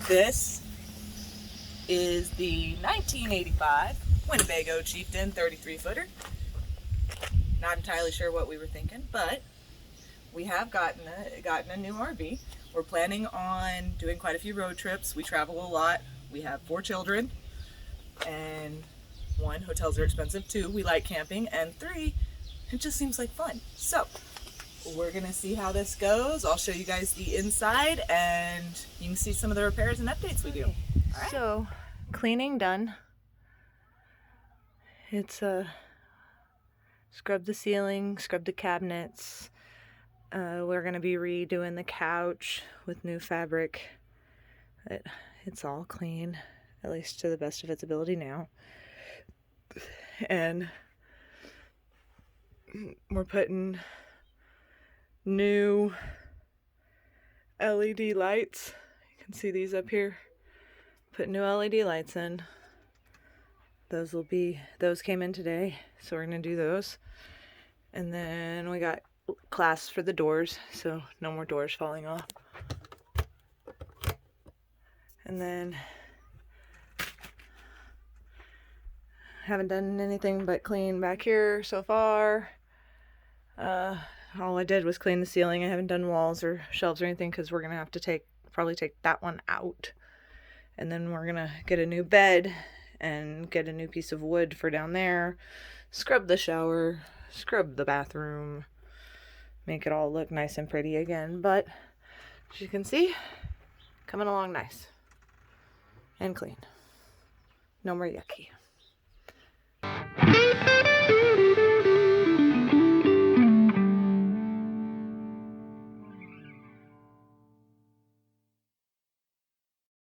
This is the 1985 Winnebago Cheiftan 33-footer. Not entirely sure what we were thinking, but we have gotten a new RV. We're planning on doing quite a few road trips. We travel a lot. We have 4 children, and 1, hotels are expensive. 2, we like camping, and 3, it just seems like fun. So we're gonna see how this goes. I'll show you guys the inside, and you can see some of the repairs and updates we do. All right. So cleaning done. It's scrub the ceiling, scrub the cabinets. We're gonna be redoing the couch with new fabric. It's all clean, at least to the best of its ability now. And we're putting new LED lights. You can see these up here. Put new LED lights in. Those came in today, so we're gonna do those. And then we got clasps for the doors, so no more doors falling off. And then haven't done anything but clean back here so far. All I did was clean the ceiling. I haven't done walls or shelves or anything because we're gonna have to probably take that one out. And then we're gonna get a new bed and get a new piece of wood for down there. Scrub the shower, scrub the bathroom, make it all look nice and pretty again. But as you can see, coming along nice and clean. No more yucky.